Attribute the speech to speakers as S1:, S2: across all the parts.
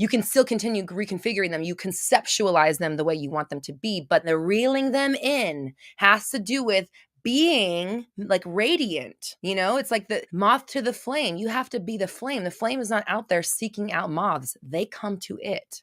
S1: You can still continue reconfiguring them. You conceptualize them the way you want them to be, but the reeling them in has to do with being like radiant. It's like the moth to the flame. You have to be the flame. The flame is not out there seeking out moths, they come to it.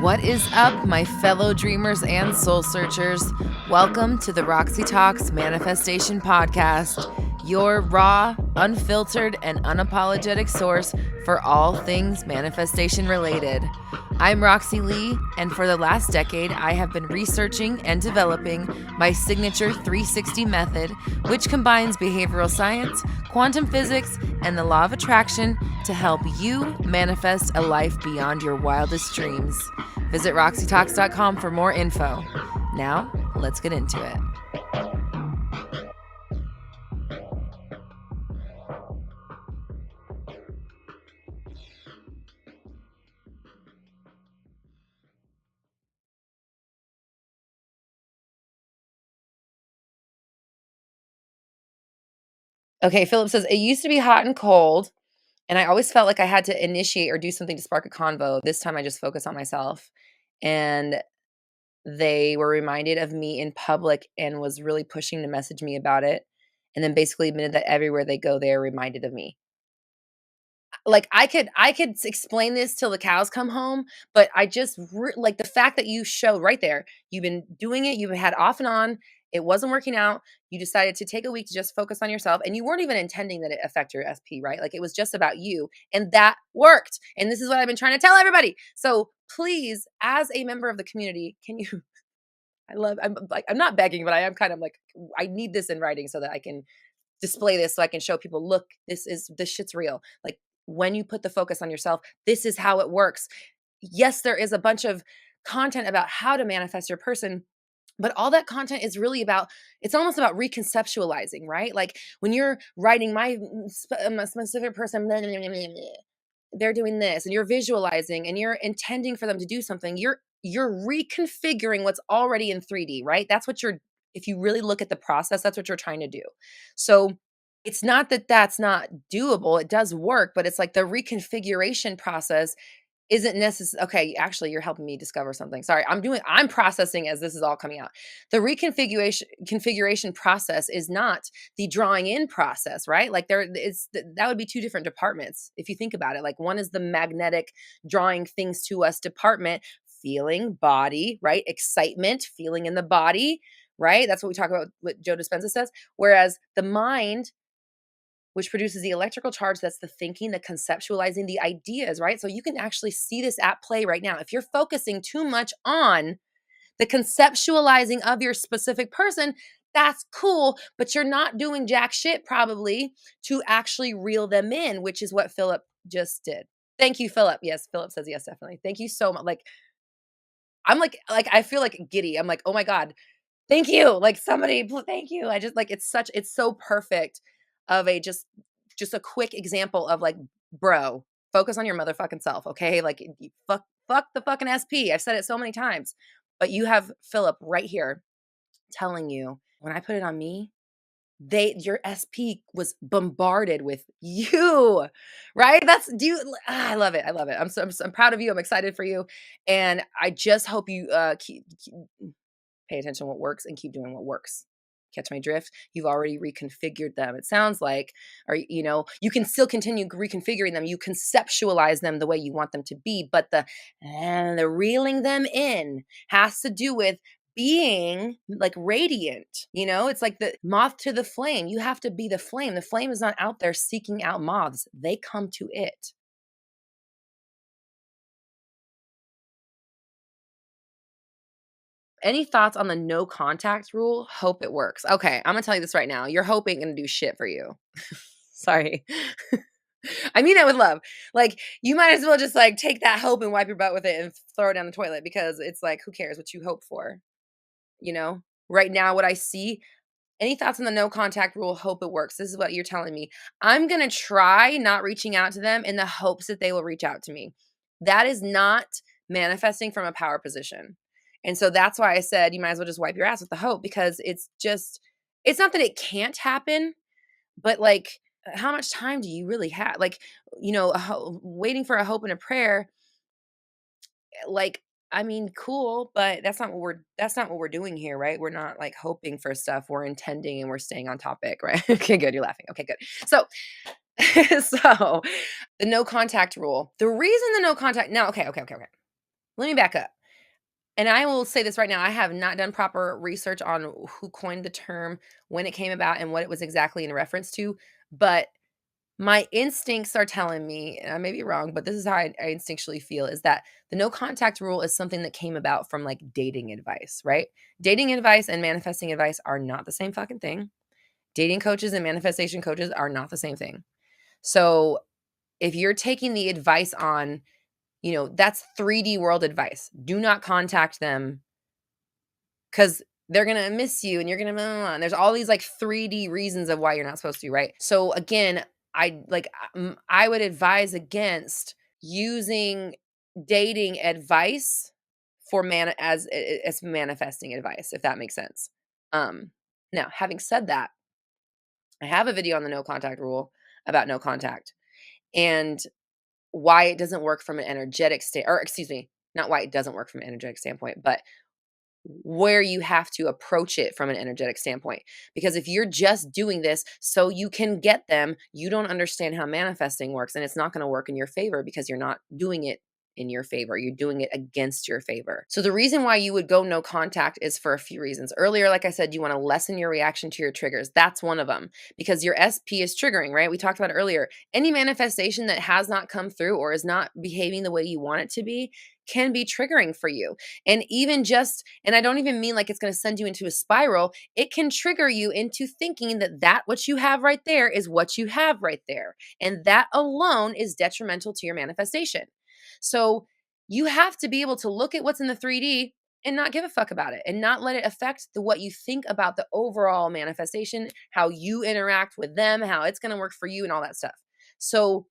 S1: What is up, my fellow dreamers and soul searchers? Welcome to the Roxy Talks Manifestation Podcast, your raw, unfiltered, and unapologetic source for all things manifestation related. I'm Roxy Lee, and for the last decade, I have been researching and developing my signature 360 method, which combines behavioral science, quantum physics, and the law of attraction to help you manifest a life beyond your wildest dreams. Visit roxytalks.com for more info. Now, let's get into it. Okay, Philip says, it used to be hot and cold, and I always felt like I had to initiate or do something to spark a convo. This time I just focus on myself. And they were reminded of me in public and was really pushing to message me about it. And then basically admitted that everywhere they go, they are reminded of me. Like I could explain this till the cows come home, but I just like the fact that you showed right there, you've been doing it, you've had off and on, it wasn't working out. You decided to take a week to just focus on yourself, and you weren't even intending that it affect your SP, right? Like it was just about you, and that worked. And this is what I've been trying to tell everybody. So please, as a member of the community, can you? I'm not begging, but I am kind of like, I need this in writing so that I can display this, so I can show people, look, this shit's real. Like when you put the focus on yourself, this is how it works. Yes, there is a bunch of content about how to manifest your person, but all that content is really about, it's almost about reconceptualizing, right? Like when you're writing my specific person, they're doing this, and you're visualizing and you're intending for them to do something, you're reconfiguring what's already in 3D, right? That's what you're, if you really look at the process, that's what you're trying to do. So it's not that that's not doable. It does work, but it's like the reconfiguration process isn't necessary. Okay, actually, you're helping me discover something. Sorry, I'm processing as this is all coming out. The reconfiguration process is not the drawing in process, right? Like that would be two different departments if you think about it. Like one is the magnetic drawing things to us department, feeling, body, right? Excitement, feeling in the body, right? That's what we talk about, what Joe Dispenza says. Whereas the mind, which produces the electrical charge, that's the thinking, the conceptualizing, the ideas, right? So you can actually see this at play right now. If you're focusing too much on the conceptualizing of your specific person, that's cool, but you're not doing jack shit probably to actually reel them in, which is what Philip just did. Thank you, Philip. Yes, Philip says yes, definitely. Thank you so much. Like, I'm like I feel like giddy. I'm like, oh my God, thank you. Like somebody, thank you. I just like, it's so perfect of a just a quick example of like, bro, focus on your motherfucking self, okay? Like fuck the fucking SP. I've said it so many times, but you have Philip right here telling you, when I put it on me, your SP was bombarded with you, right? I love it. I love it. I'm proud of you. I'm excited for you. And I just hope you pay attention to what works and keep doing what works. Catch my drift? You've already reconfigured them. It sounds like, or, you can still continue reconfiguring them. You conceptualize them the way you want them to be, but the reeling them in has to do with being like radiant. It's like the moth to the flame. You have to be the flame. The flame is not out there seeking out moths. They come to it. Any thoughts on the no contact rule? Hope it works. Okay, I'm gonna tell you this right now. Your hope ain't gonna do shit for you. Sorry. I mean that with love. Like, you might as well just like take that hope and wipe your butt with it and throw it down the toilet, because it's like, who cares what you hope for? You know? Right now, what I see, any thoughts on the no contact rule? Hope it works. This is what you're telling me. I'm gonna try not reaching out to them in the hopes that they will reach out to me. That is not manifesting from a power position. And so that's why I said you might as well just wipe your ass with the hope, because it's not that it can't happen, but like how much time do you really have? Like, waiting for a hope and a prayer, like, I mean, cool, but that's not what we're doing here, right? We're not like hoping for stuff. We're intending and we're staying on topic, right? Okay, good. You're laughing. Okay, good. So so the no contact rule. The reason the no contact now, okay. Let me back up. And I will say this right now, I have not done proper research on who coined the term, when it came about, and what it was exactly in reference to. But my instincts are telling me, and I may be wrong, but this is how I instinctually feel, is that the no contact rule is something that came about from like dating advice, right? Dating advice and manifesting advice are not the same fucking thing. Dating coaches and manifestation coaches are not the same thing. So if you're taking the advice on, that's 3D world advice. Do not contact them because they're gonna miss you and you're gonna blah, blah, blah. And there's all these like 3D reasons of why you're not supposed to, right? So again, I would advise against using dating advice for as manifesting advice, if that makes sense. Um, Now, having said that, I have a video on the no contact rule about no contact and why it doesn't work from an energetic state, or excuse me, not why it doesn't work from an energetic standpoint, but where you have to approach it from an energetic standpoint. Because if you're just doing this so you can get them, you don't understand how manifesting works, and it's not going to work in your favor because you're not doing it in your favor. You're doing it against your favor. So the reason why you would go no contact is for a few reasons. Earlier, like I said, you want to lessen your reaction to your triggers. That's one of them, because your SP is triggering, right? We talked about it earlier. Any manifestation that has not come through or is not behaving the way you want it to be can be triggering for you. And and I don't even mean like it's going to send you into a spiral. It can trigger you into thinking that what you have right there is what you have right there. And that alone is detrimental to your manifestation. So you have to be able to look at what's in the 3D and not give a fuck about it, and not let it affect what you think about the overall manifestation, how you interact with them, how it's going to work for you, and all that stuff. So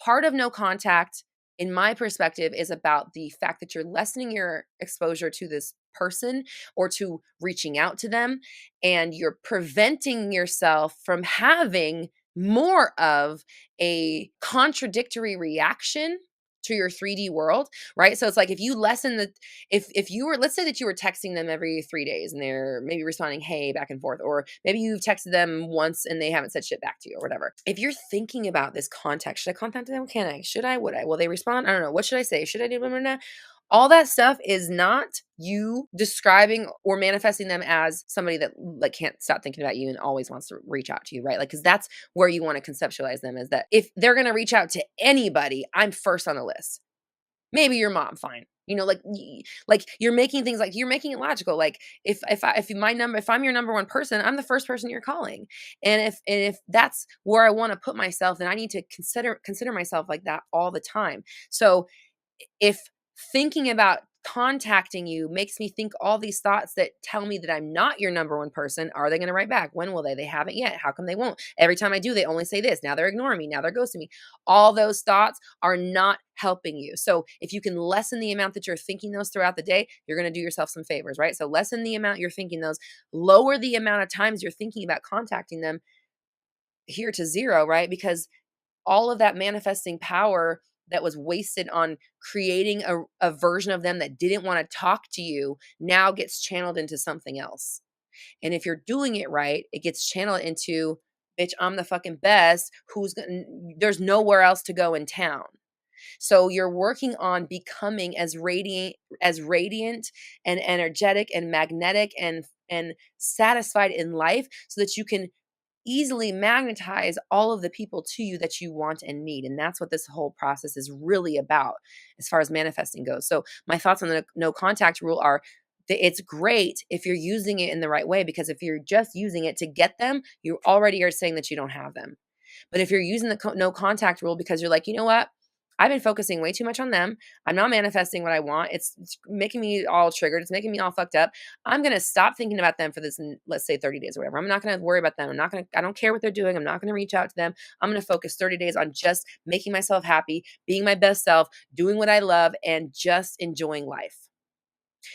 S1: part of no contact, in my perspective, is about the fact that you're lessening your exposure to this person or to reaching out to them, and you're preventing yourself from having more of a contradictory reaction to your 3D world, right? So it's like if you lessen the if you were, let's say that you were texting them every 3 days and they're maybe responding hey back and forth, or maybe you've texted them once and they haven't said shit back to you or whatever. If you're thinking about this contact, should I contact them? Can I? Should I? Would I? Will they respond? I don't know. What should I say? Should I do blah, blah, blah? All that stuff is not you describing or manifesting them as somebody that like can't stop thinking about you and always wants to reach out to you, right? Like, because that's where you want to conceptualize them, is that if they're going to reach out to anybody, I'm first on the list. Maybe your mom, fine. Like you're making things, like you're making it logical. Like if I'm your number one person, I'm the first person you're calling. And if that's where I want to put myself, then I need to consider myself like that all the time. So if thinking about contacting you makes me think all these thoughts that tell me that I'm not your number one person, are they going to write back? When will they? They haven't yet. How come they won't? Every time I do, they only say this. Now they're ignoring me. Now they're ghosting me. All those thoughts are not helping you. So if you can lessen the amount that you're thinking those throughout the day, you're going to do yourself some favors, right? So lessen the amount you're thinking those, lower the amount of times you're thinking about contacting them here to zero, right? Because all of that manifesting power that was wasted on creating a version of them that didn't want to talk to you now gets channeled into something else. And if you're doing it right, it gets channeled into, bitch, I'm the fucking best. There's nowhere else to go in town. So you're working on becoming as radiant and energetic and magnetic and satisfied in life, so that you can easily magnetize all of the people to you that you want and need. And that's what this whole process is really about as far as manifesting goes. So my thoughts on the no contact rule are that it's great if you're using it in the right way, because if you're just using it to get them, you already are saying that you don't have them. But if you're using the no contact rule because you're like, you know what? I've been focusing way too much on them. I'm not manifesting what I want. It's making me all triggered. It's making me all fucked up. I'm going to stop thinking about them for this, let's say 30 days or whatever. I'm not going to worry about them. I don't care what they're doing. I'm not going to reach out to them. I'm going to focus 30 days on just making myself happy, being my best self, doing what I love, and just enjoying life.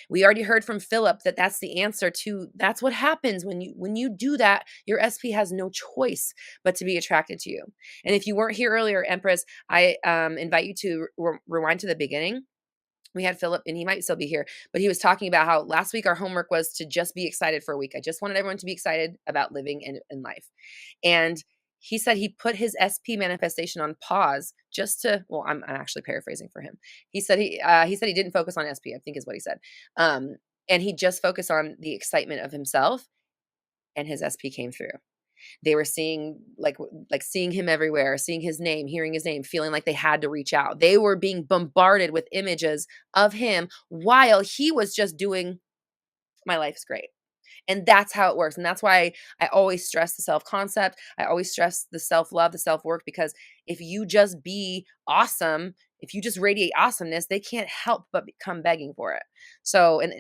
S1: We already heard from Philip that that's the answer to that's what happens when you do that, your SP has no choice but to be attracted to you. And if you weren't here earlier, Empress, I invite you to rewind to the beginning. We had Philip, and he might still be here, but he was talking about how last week our homework was to just be excited for a week. I just wanted everyone to be excited about living in life. And he said he put his SP manifestation on pause just to, well, I'm actually paraphrasing for him. He said he didn't focus on SP, I think is what he said. And he just focused on the excitement of himself, and his SP came through. They were seeing like seeing him everywhere, seeing his name, hearing his name, feeling like they had to reach out. They were being bombarded with images of him while he was just doing my life's great. And that's how it works. And that's why I always stress the self-concept. I always stress the self-love, the self-work, because if you just be awesome, if you just radiate awesomeness, they can't help but come begging for it. So, and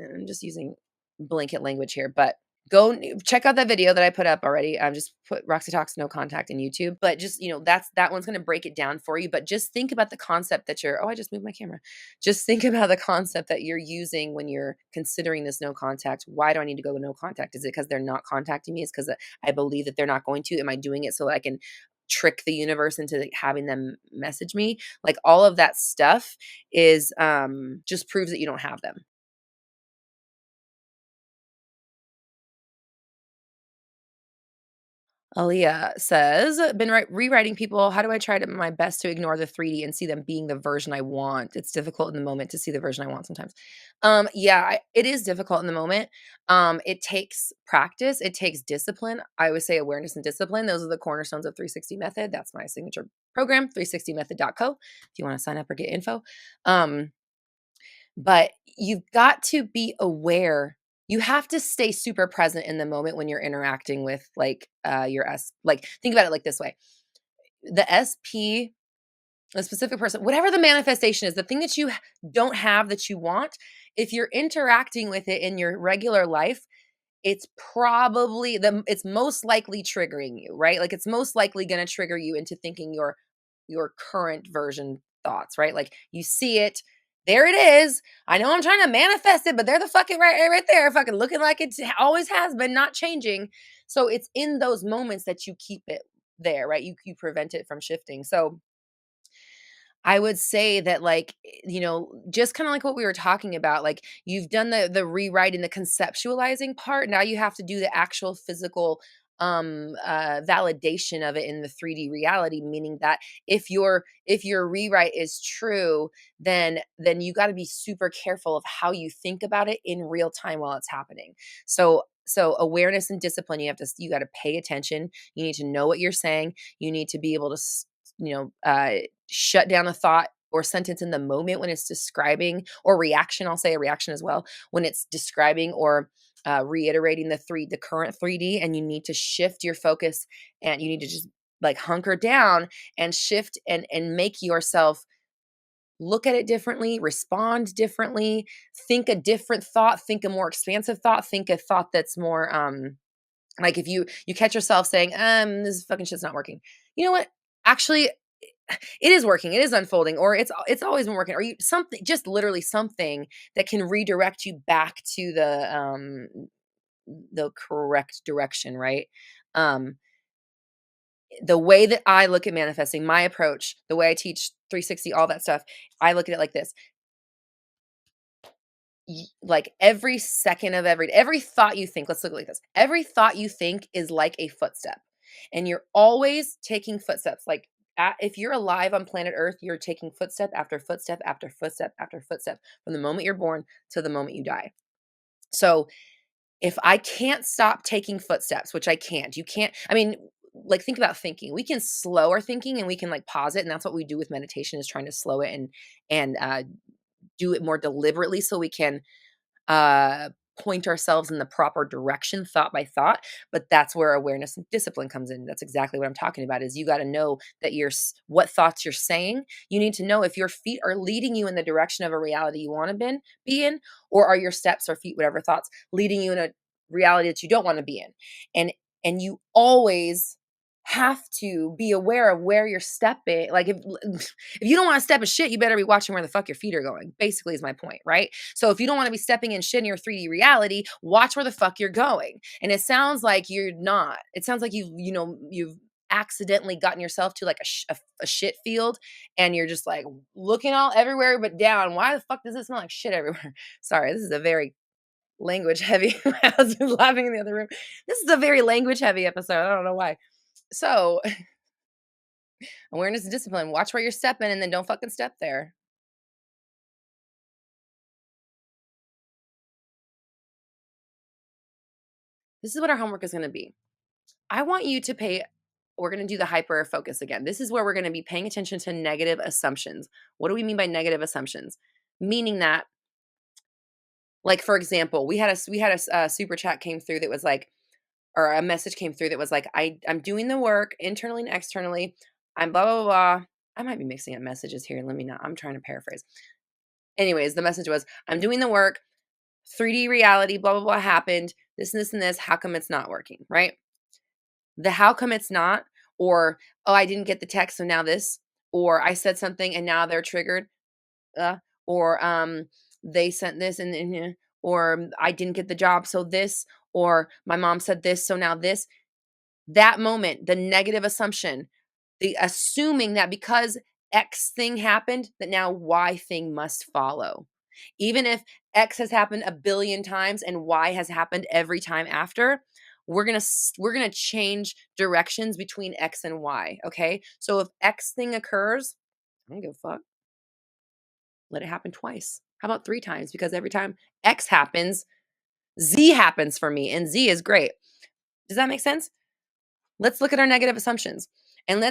S1: I'm just using blanket language here, but go check out that video that I put up already. Just put Roxy Talks No Contact in YouTube. But just, that one's going to break it down for you. But just think about the concept that I just moved my camera. Just think about the concept that you're using when you're considering this no contact. Why do I need to go no contact? Is it because they're not contacting me? Is because I believe that they're not going to? Am I doing it so that I can trick the universe into having them message me? Like all of that stuff is just proves that you don't have them. Aaliyah says, been rewriting people. How do I try my best to ignore the 3D and see them being the version I want? It's difficult in the moment to see the version I want sometimes. Yeah, it is difficult in the moment. It takes practice. It takes discipline. I always say awareness and discipline. Those are the cornerstones of 360 Method. That's my signature program, 360method.co, if you want to sign up or get info. But you've got to be aware. You have to stay super present in the moment when you're interacting with like think about it like this way. The SP, a specific person, whatever the manifestation is, the thing that you don't have that you want, if you're interacting with it in your regular life, it's probably it's most likely triggering you, right? Like it's most likely going to trigger you into thinking your current version thoughts, right? Like you see it, there it is. I know I'm trying to manifest it, but they're the fucking right there, fucking looking like it always has been, not changing. So it's in those moments that you keep it there, right? You prevent it from shifting. So I would say that just kind of like what we were talking about, like you've done the rewriting, the conceptualizing part. Now you have to do the actual physical validation of it in the 3D reality, meaning that if your rewrite is true, then you got to be super careful of how you think about it in real time while it's happening. So awareness and discipline, you got to pay attention. You need to know what you're saying. You need to be able to shut down a thought or sentence in the moment when it's describing, or reaction, I'll say a reaction as well, when it's describing or reiterating the current 3D, and you need to shift your focus, and you need to just like hunker down and shift and make yourself look at it differently, respond differently, think a different thought, think a more expansive thought, think a thought that's more like if you catch yourself saying, this fucking shit's not working. You know what? Actually, it is working. It is unfolding, or it's always been working, or something, just literally something that can redirect you back to the correct direction, right? Um, the way that I look at manifesting, my approach, the way I teach 360, all that stuff, I look at it like this. Like every second of every thought you think, let's look at it like this. Every thought you think is like a footstep, and you're always taking footsteps. Like if you're alive on planet Earth, you're taking footstep after footstep after footstep after footstep from the moment you're born to the moment you die. So if I can't stop taking footsteps, which I can't, you can't, I mean, like think about thinking. We can slow our thinking and we can like pause it. And that's what we do with meditation, is trying to slow it and do it more deliberately so we can uh, point ourselves in the proper direction, thought by thought. But that's where awareness and discipline comes in. That's exactly what I'm talking about, is you got to know that what thoughts you're saying. You need to know if your feet are leading you in the direction of a reality you want to be in, or are your steps or feet, whatever thoughts, leading you in a reality that you don't want to be in. And you always have to be aware of where you're stepping. Like if you don't want to step in shit, you better be watching where the fuck your feet are going. Basically is my point, right? So if you don't want to be stepping in shit in your 3D reality, watch where the fuck you're going. And it sounds like you're not. It sounds like you've accidentally gotten yourself to like a shit field and you're just like looking all everywhere but down. Why the fuck does it smell like shit everywhere? Sorry, this is a very language heavy. My husband's laughing in the other room. This is a very language heavy episode. I don't know why. So awareness and discipline. Watch where you're stepping and then don't fucking step there. This is what our homework is going to be. I want you to we're going to do the hyper focus again. This is where we're going to be paying attention to negative assumptions. What do we mean by negative assumptions? Meaning that, like, for example, we had a super chat came through that was like, or a message came through that was like, I'm doing the work internally and externally. I'm blah, blah, blah. I might be mixing up messages here. Let me know. I'm trying to paraphrase. Anyways, the message was, I'm doing the work. 3D reality, blah, blah, blah happened. This and this and this. How come it's not working? Right? The how come it's not, or, oh, I didn't get the text. So now this, or I said something and now they're triggered. Uh, or they sent this and or I didn't get the job. So this, or my mom said this. So now this. That moment, the negative assumption, the assuming that because X thing happened, that now Y thing must follow. Even if X has happened a billion times and Y has happened every time after, we're going to change directions between X and Y, okay? So if X thing occurs, I don't give a fuck. Let it happen twice. How about 3 times? Because every time X happens, Z happens for me and Z is great. Does that make sense? Let's look at our negative assumptions. And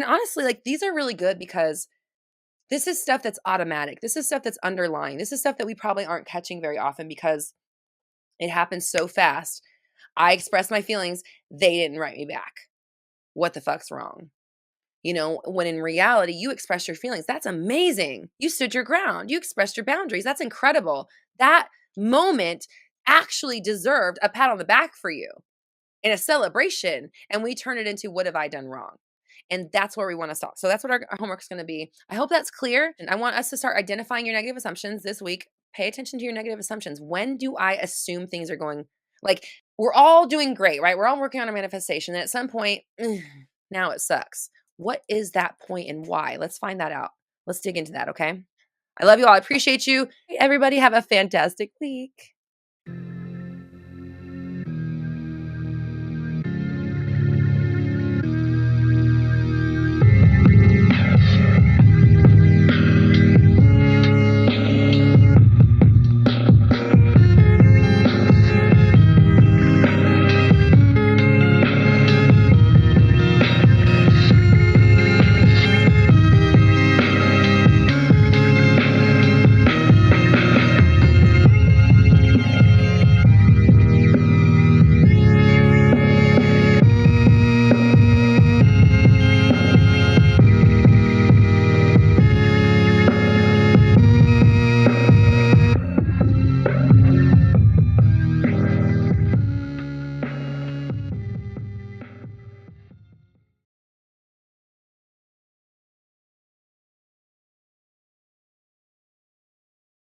S1: honestly, like, these are really good because this is stuff that's automatic. This is stuff that's underlying. This is stuff that we probably aren't catching very often because it happens so fast. I expressed my feelings. They didn't write me back. What the fuck's wrong? When in reality, you expressed your feelings. That's amazing. You stood your ground. You expressed your boundaries. That's incredible. That moment actually deserved a pat on the back for you and a celebration. And we turn it into, what have I done wrong? And that's where we want to stop. So that's what our homework is going to be. I hope that's clear. And I want us to start identifying your negative assumptions this week. Pay attention to your negative assumptions. When do I assume things are going, like, we're all doing great, right? We're all working on a manifestation. And at some point, now it sucks. What is that point and why? Let's find that out. Let's dig into that, okay? I love you all. I appreciate you. Everybody have a fantastic week.